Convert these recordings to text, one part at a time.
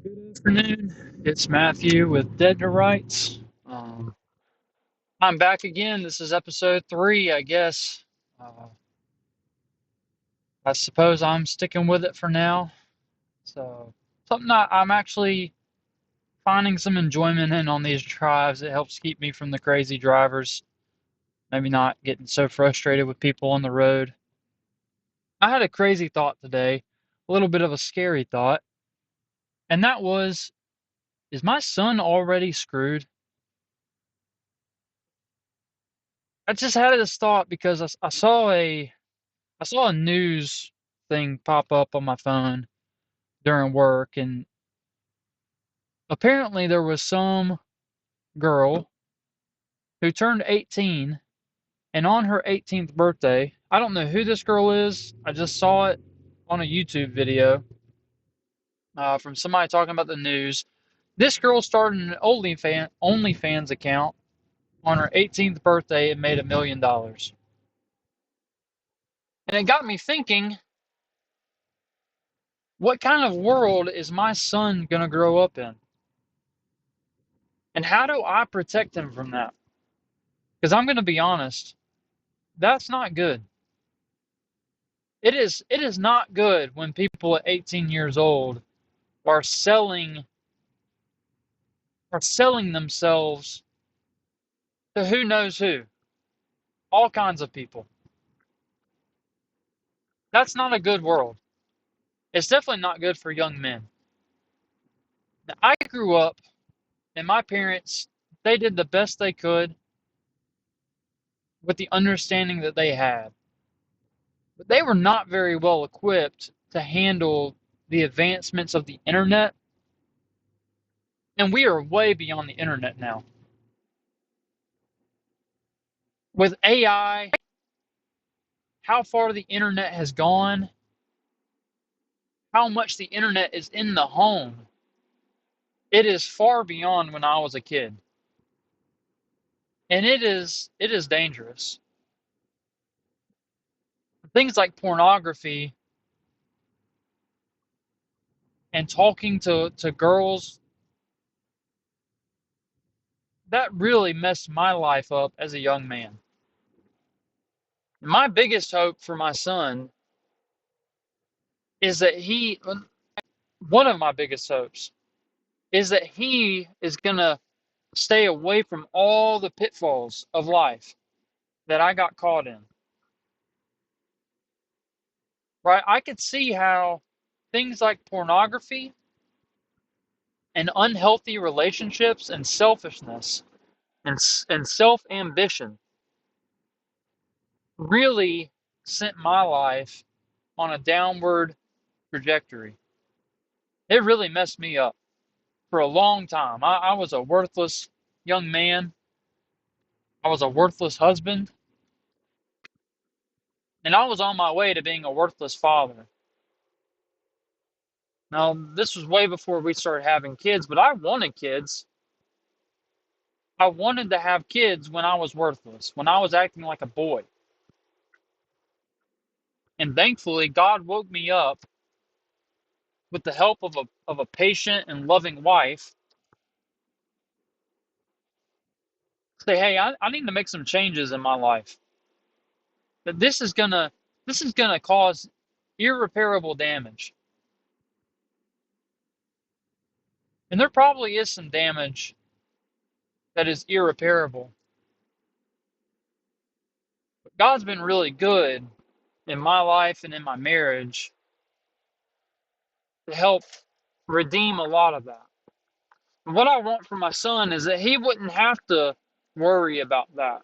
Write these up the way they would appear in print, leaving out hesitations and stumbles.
Good afternoon. It's Matthew with Dead to Rights. Um, I'm back again. This is episode 3, I guess. Uh, I suppose I'm sticking with it for now. So, something I'm actually finding some enjoyment in on these drives. It helps keep me from the crazy drivers, maybe not getting so frustrated with people on the road. I had a crazy thought today, a little bit of a scary thought, and that was, is my son already screwed? I just had this thought because I saw a news thing pop up on my phone during work, and apparently there was some girl who turned 18, and on her 18th birthday, I don't know who this girl is. I just saw it on a YouTube video from somebody talking about the news. This girl started an OnlyFans account on her 18th birthday and made $1 million. And it got me thinking, what kind of world is my son going to grow up in? And how do I protect him from that? Because I'm going to be honest, that's not good. It is not good when people at 18 years old are selling themselves to who knows who, all kinds of people. That's not a good world. It's definitely not good for young men. Now, I grew up, and my parents, they did the best they could with the understanding that they had. But they were not very well equipped to handle the advancements of the internet, and we are way beyond the internet now. With AI, how far the internet has gone, how much the internet is in the home, it is far beyond when I was a kid. And it is dangerous. Things like pornography and talking to girls, that really messed my life up as a young man. My biggest hope for my son is that one of my biggest hopes is that he is going to stay away from all the pitfalls of life that I got caught in. Right? I could see how things like pornography and unhealthy relationships and selfishness and self ambition really sent my life on a downward trajectory. It really messed me up for a long time. I was a worthless young man, I was a worthless husband, and I was on my way to being a worthless father. Now, this was way before we started having kids, but I wanted kids. I wanted to have kids when I was worthless, when I was acting like a boy. And thankfully, God woke me up with the help of a patient and loving wife. Say, hey, I need to make some changes in my life. That this is gonna cause irreparable damage. And there probably is some damage that is irreparable. But God's been really good in my life and in my marriage to help redeem a lot of that. And what I want for my son is that he wouldn't have to worry about that.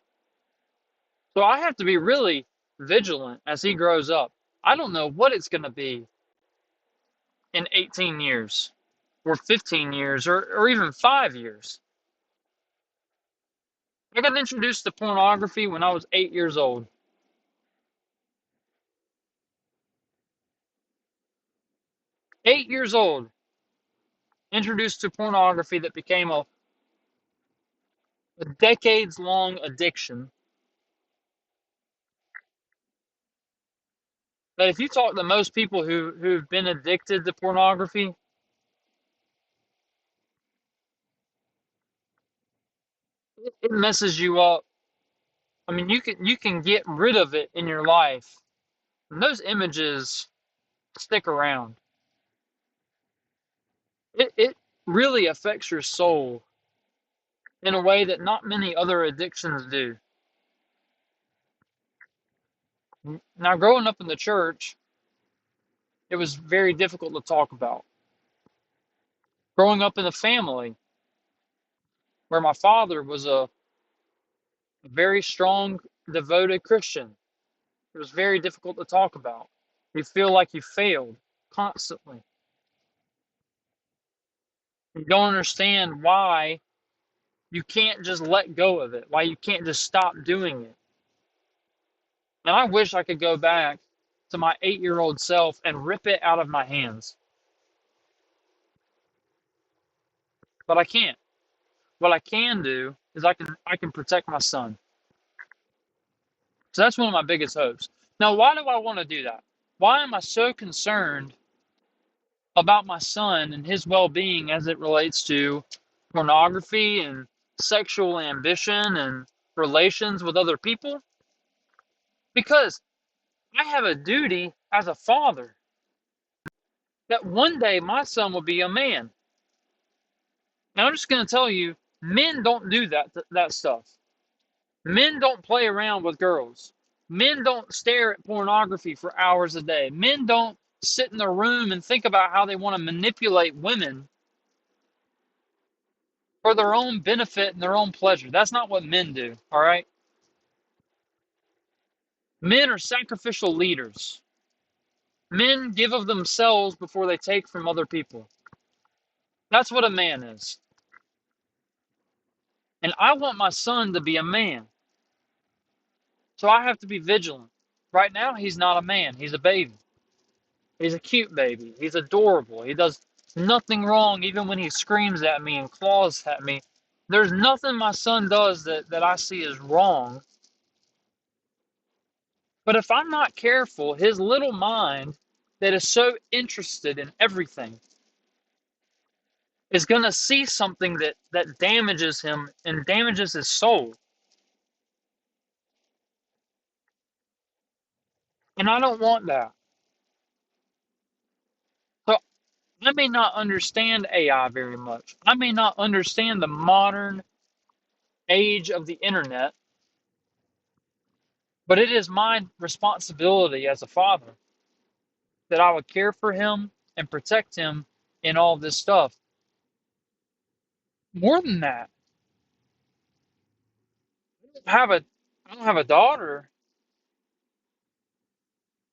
So I have to be really vigilant as he grows up. I don't know what it's going to be in 18 years or 15 years or even 5 years. I got introduced to pornography when I was 8 years old. 8 years old, introduced to pornography that became a decades long addiction. But if you talk to most people who've been addicted to pornography, it messes you up. I mean, you can get rid of it in your life, and those images stick around. It really affects your soul in a way that not many other addictions do. Now, growing up in the church, it was very difficult to talk about. Growing up in a family where my father was a very strong, devoted Christian, it was very difficult to talk about. You feel like you failed constantly. You don't understand why you can't just let go of it, why you can't just stop doing it. And I wish I could go back to my 8-year-old self and rip it out of my hands. But I can't. What I can do is I can protect my son. So that's one of my biggest hopes. Now, why do I want to do that? Why am I so concerned about my son and his well-being as it relates to pornography and sexual ambition and relations with other people? Because I have a duty as a father that one day my son will be a man. And I'm just going to tell you, men don't do that stuff. Men don't play around with girls. Men don't stare at pornography for hours a day. Men don't sit in their room and think about how they want to manipulate women for their own benefit and their own pleasure. That's not what men do, all right? Men are sacrificial leaders. Men give of themselves before they take from other people. That's what a man is. And I want my son to be a man. So I have to be vigilant. Right now, he's not a man. He's a baby. He's a cute baby. He's adorable. He does nothing wrong even when he screams at me and claws at me. There's nothing my son does that I see as wrong. But if I'm not careful, his little mind that is so interested in everything is going to see something that damages him and damages his soul. And I don't want that. So I may not understand AI very much. I may not understand the modern age of the internet, but it is my responsibility as a father that I would care for him and protect him in all this stuff. More than that, have a I don't have a daughter,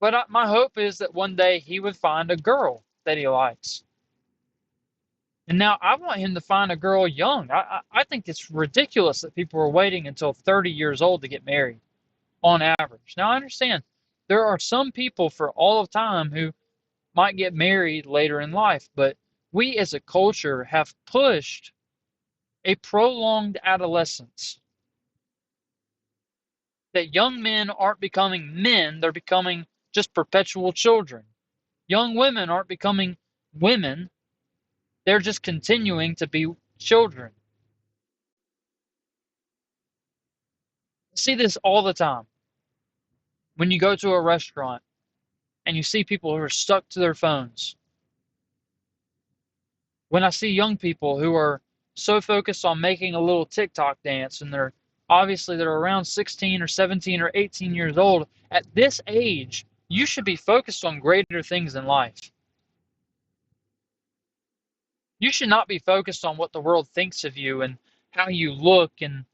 but my hope is that one day he would find a girl that he likes. And now I want him to find a girl young. I think it's ridiculous that people are waiting until 30 years old to get married on average. Now I understand there are some people for all of time who might get married later in life, but we as a culture have pushed a prolonged adolescence that young men aren't becoming men, they're becoming just perpetual children. Young women aren't becoming women, they're just continuing to be children. See this all the time. When you go to a restaurant and you see people who are stuck to their phones, when I see young people who are so focused on making a little TikTok dance and they're around 16 or 17 or 18 years old, at this age, you should be focused on greater things in life. You should not be focused on what the world thinks of you and how you look and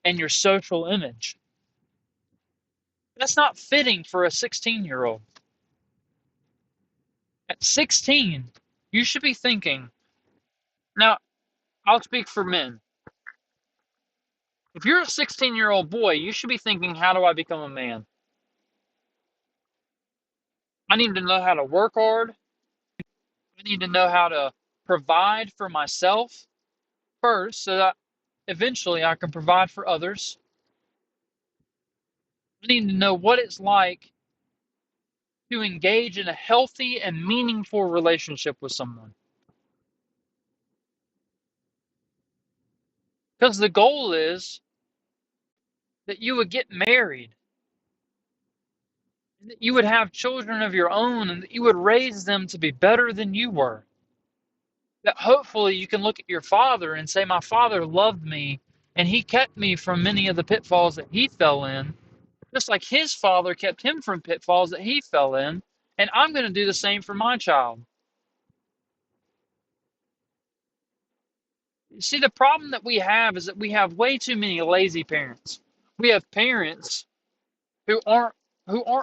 your social image. That's not fitting for a 16-year-old. At 16, you should be thinking, now, I'll speak for men. If you're a 16-year-old boy, you should be thinking, how do I become a man? I need to know how to work hard. I need to know how to provide for myself first so that eventually I can provide for others. I need to know what it's like to engage in a healthy and meaningful relationship with someone. Because the goal is that you would get married, and that you would have children of your own, and that you would raise them to be better than you were. That hopefully you can look at your father and say, my father loved me, and he kept me from many of the pitfalls that he fell in, just like his father kept him from pitfalls that he fell in. And I'm going to do the same for my child. You see, the problem that we have is that we have way too many lazy parents. We have parents who aren't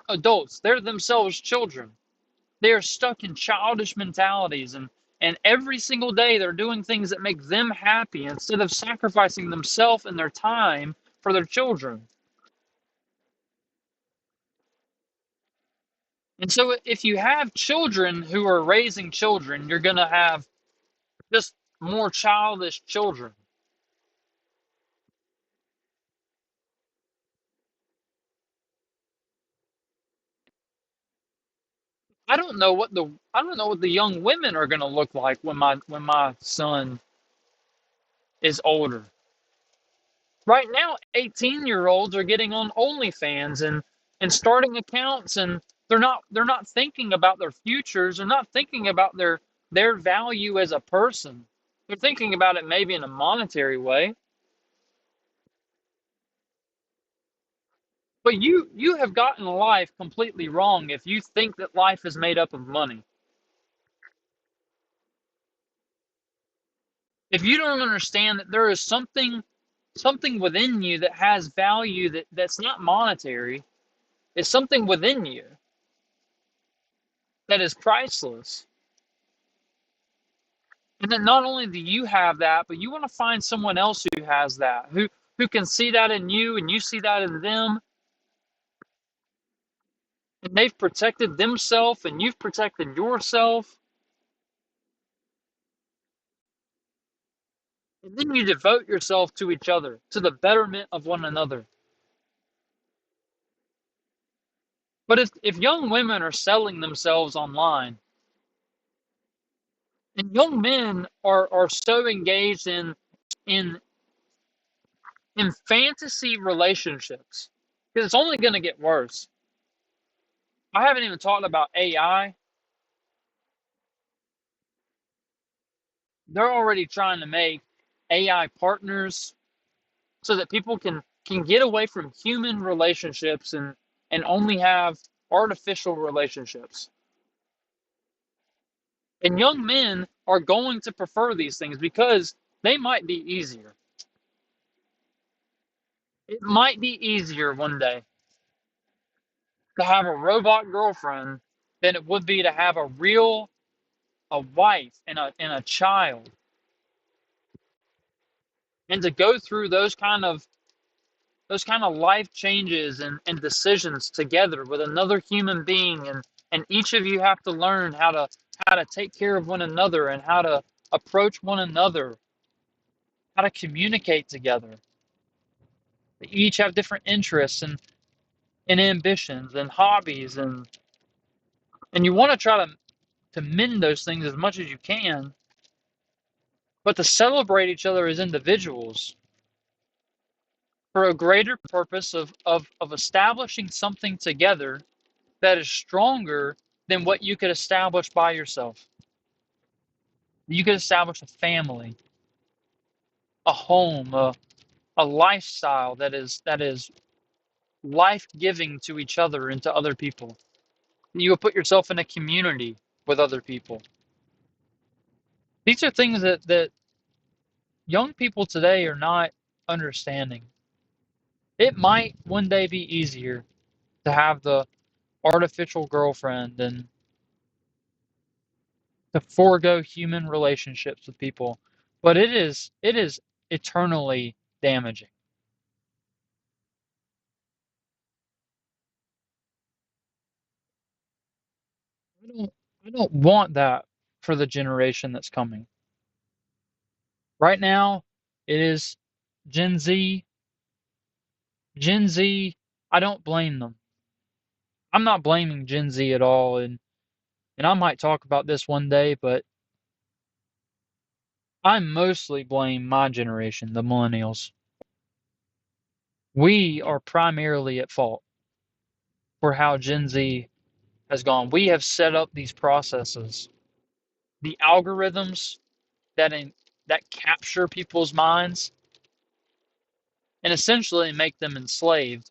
adults. They're themselves children. They are stuck in childish mentalities, and every single day they're doing things that make them happy instead of sacrificing themselves and their time for their children. And so if you have children who are raising children, you're going to have just more childish children. I don't know what the young women are going to look like when my son is older. Right now, 18-year-olds are getting on OnlyFans and starting accounts, and they're not thinking about their futures. They're not thinking about their value as a person. They're thinking about it maybe in a monetary way. But you have gotten life completely wrong if you think that life is made up of money. If you don't understand that there is something within you that has value that's not monetary, it's something within you that is priceless. And then not only do you have that, but you want to find someone else who has that, who can see that in you and you see that in them, and they've protected themselves and you've protected yourself. And then you devote yourself to each other, to the betterment of one another. But if young women are selling themselves online, and young men are so engaged in in fantasy relationships, because it's only going to get worse. I haven't even talked about AI. They're already trying to make AI partners so that people can get away from human relationships and only have artificial relationships. And young men are going to prefer these things because they might be easier. It might be easier one day to have a robot girlfriend than it would be to have a wife and a child, and to go through those kind of life changes and decisions together with another human being, and each of you have to learn how to take care of one another and how to approach one another, how to communicate together. They each have different interests and ambitions and hobbies, and you want to try to mend those things as much as you can, but to celebrate each other as individuals for a greater purpose of establishing something together that is stronger than what you could establish by yourself. You could establish a family, a home, a lifestyle that is life-giving to each other and to other people. You would put yourself in a community with other people. These are things that young people today are not understanding. It might one day be easier to have the artificial girlfriend and to forego human relationships with people, but it is eternally damaging. I don't want that for the generation that's coming. Right now, it is Gen Z. Gen Z, I don't blame them. I'm not blaming Gen Z at all, and I might talk about this one day, but I mostly blame my generation, the millennials. We are primarily at fault for how Gen Z has gone. We have set up these processes, the algorithms that capture people's minds and essentially make them enslaved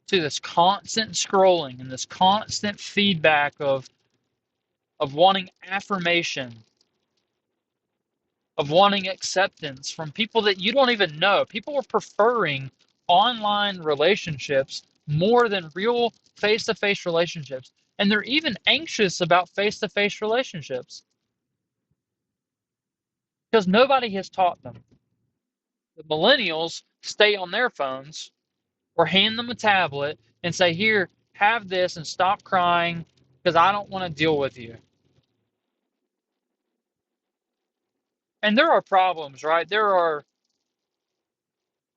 to this constant scrolling and this constant feedback of wanting affirmation, of wanting acceptance from people that you don't even know. People are preferring online relationships more than real face-to-face relationships. And they're even anxious about face-to-face relationships because nobody has taught them. The millennials stay on their phones or hand them a tablet and say, "Here, have this and stop crying because I don't want to deal with you." And there are problems, right?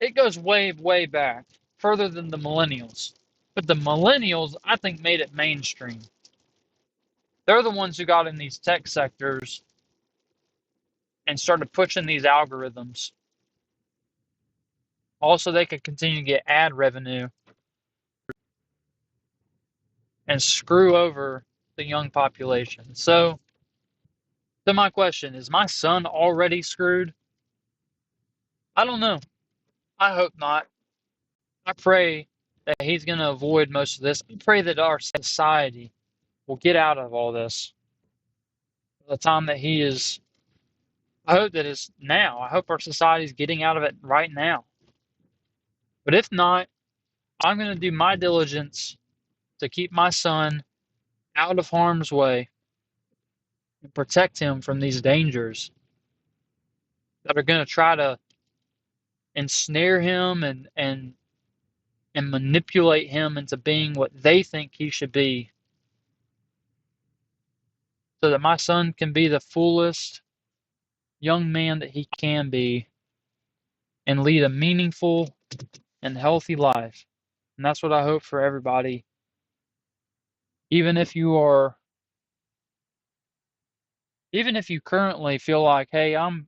It goes way, way back, further than the millennials. But the millennials, I think, made it mainstream. They're the ones who got in these tech sectors and started pushing these algorithms. Also, they could continue to get ad revenue and screw over the young population. So my question is my son already screwed? I don't know. I hope not. I pray that he's going to avoid most of this. I pray that our society will get out of all this by the time that he is. I hope that it's now. I hope our society is getting out of it right now. But if not, I'm going to do my diligence to keep my son out of harm's way and protect him from these dangers that are going to try to ensnare him and manipulate him into being what they think he should be so that my son can be the fullest young man that he can be and lead a meaningful and healthy life. And that's what I hope for everybody. Even if you are even if you currently feel like, hey, I'm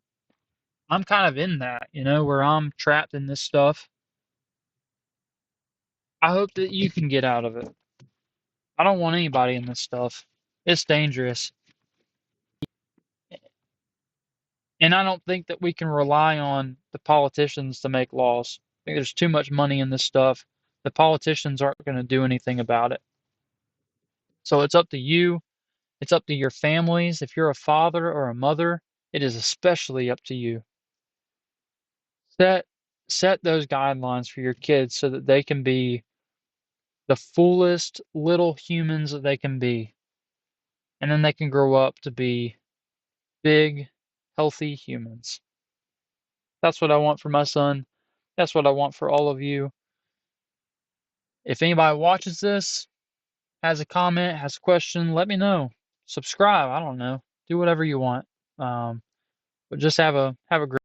kind of in that, where I'm trapped in this stuff. I hope that you can get out of it. I don't want anybody in this stuff. It's dangerous. And I don't think that we can rely on the politicians to make laws. I think there's too much money in this stuff. The politicians aren't going to do anything about it. So it's up to you. It's up to your families. If you're a father or a mother, it is especially up to you. Set set those guidelines for your kids so that they can be the fullest little humans that they can be. And then they can grow up to be big, healthy humans. That's what I want for my son. That's what I want for all of you. If anybody watches this, has a comment, has a question, let me know. Subscribe. I don't know. Do whatever you want. But just have a great